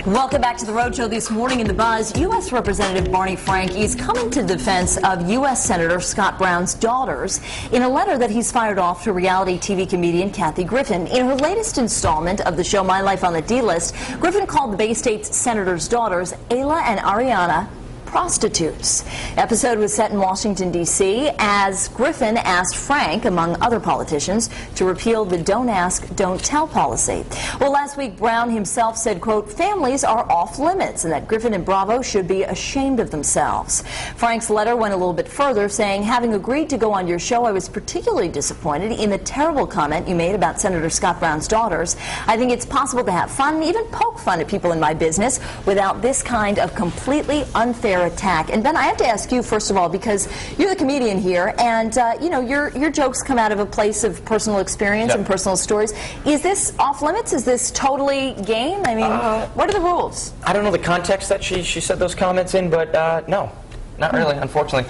Welcome back to the Roadshow. This morning in the Buzz, U.S. Representative Barney Frank is coming to the defense of U.S. Senator Scott Brown's daughters in a letter that he's fired off to reality TV comedian Kathy Griffin. In her latest installment of the show My Life on the D-List, Griffin called the Bay State's senators' daughters, Ayla and Ariana, prostitutes. The episode was set in Washington, D.C. as Griffin asked Frank, among other politicians, to repeal the Don't Ask, Don't Tell policy. Well, last week, Brown himself said, quote, families are off limits and that Griffin and Bravo should be ashamed of themselves. Frank's letter went a little bit further, saying, having agreed to go on your show, I was particularly disappointed in the terrible comment you made about Senator Scott Brown's daughters. I think it's possible to have fun, even poke fun at people in my business, without this kind of completely unfair attack. And Ben, I have to ask you, first of all, because you're the comedian here, and you know, your jokes come out of a place of personal experience and personal stories. Is this off limits? Is this totally game? I mean, what are the rules? I don't know the context that she said those comments in, but no, not really, unfortunately.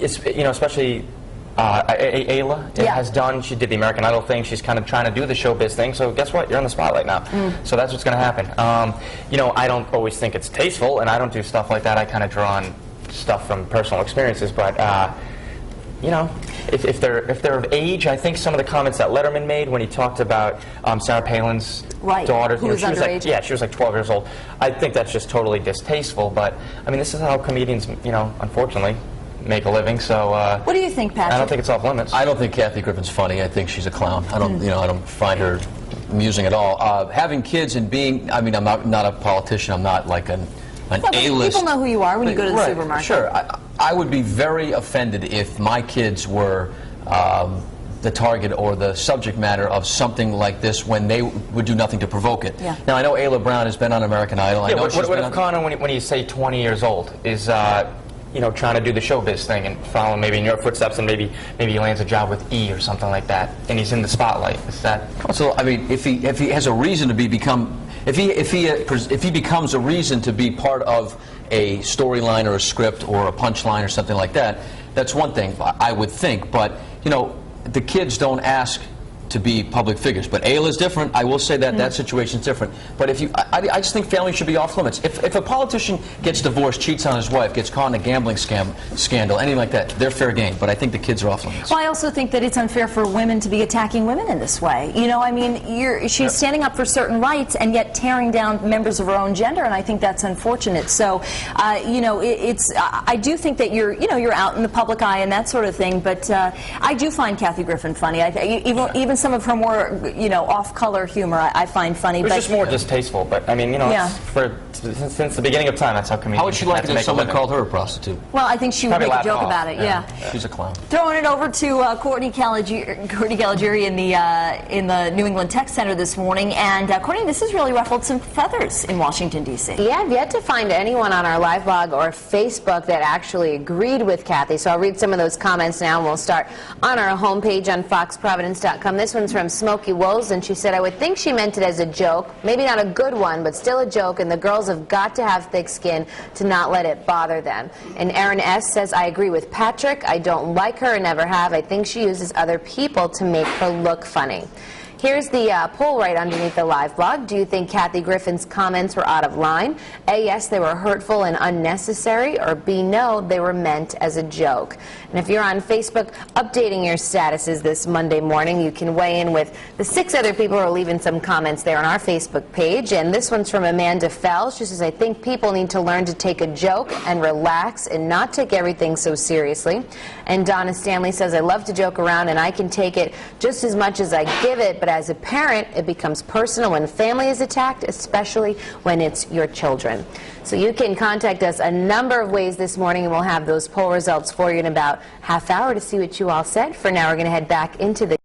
It's, you know, especially Ayla has done. She did the American Idol thing. She's kind of trying to do the showbiz thing. So guess what? You're on the spotlight now. So that's what's going to happen. You know, I don't always think it's tasteful, and I don't do stuff like that. I kind of draw on stuff from personal experiences. But you know, if they're of age, I think some of the comments that Letterman made when he talked about Sarah Palin's daughter, who was underage. Like, she was like 12 years old. I think that's just totally distasteful. But I mean, this is how comedians, you know, unfortunately, make a living. So what do you think, Patrick? I don't think it's off limits. I don't think Kathy Griffin's funny. I think she's a clown. I don't, you know, I don't find her amusing at all. Having kids and being, I mean, I'm not a politician. I'm not like an A-list. People know who you are when you go to the supermarket. Sure. I would be very offended if my kids were the target or the subject matter of something like this when they would do nothing to provoke it. Now, I know Ayla Brown has been on American Idol. I know what if Connor, when you say 20 years old, is you know, trying to do the showbiz thing and follow maybe in your footsteps, and maybe he lands a job with E or something like that, and he's in the spotlight? Is that? So I mean, if he has a reason to if he becomes a reason to be part of a storyline or a script or a punchline or something like that, that's one thing I would think. But you know, the kids don't ask to be public figures. But Ayla's different. I will say that that situation's different. But if I just think family should be off limits. If a politician gets divorced, cheats on his wife, gets caught in a gambling scandal, anything like that, they're fair game. But I think the kids are off limits. Well, I also think that it's unfair for women to be attacking women in this way. You know, I mean, she's standing up for certain rights and yet tearing down members of her own gender, and I think that's unfortunate. So, you know, I do think that you're out in the public eye and that sort of thing. But I do find Kathy Griffin funny. Even some of her more, you know, off-color humor I find funny. It's just more distasteful, but I mean, you know, since the beginning of time, that's how comedians. How would she like it if someone called her a prostitute? well, I think she would make a joke about it. She's a clown. Throwing it over to Courtney Caligiuri in the New England Tech Center this morning, and Courtney, this has really ruffled some feathers in Washington, D.C. Yeah, I've yet to find anyone on our live blog or Facebook that actually agreed with Kathy, so I'll read some of those comments now, and we'll start on our homepage on foxprovidence.com. This one's from Smokey Wolves, and she said, I would think she meant it as a joke, maybe not a good one, but still a joke, and the girls have got to have thick skin to not let it bother them. And Aaron S. says, I agree with Patrick. I don't like her and never have. I think she uses other people to make her look funny. Here's the poll right underneath the live blog. Do you think Kathy Griffin's comments were out of line? A, yes, they were hurtful and unnecessary, or B, no, they were meant as a joke. And if you're on Facebook updating your statuses this Monday morning, you can weigh in with the 6 other people who are leaving some comments there on our Facebook page. And this one's from Amanda Fell. She says, I think people need to learn to take a joke and relax and not take everything so seriously. And Donna Stanley says, I love to joke around and I can take it just as much as I give it, but as a parent, it becomes personal when family is attacked, especially when it's your children. So you can contact us a number of ways this morning, and we'll have those poll results for you in about half hour to see what you all said. For now, we're going to head back into the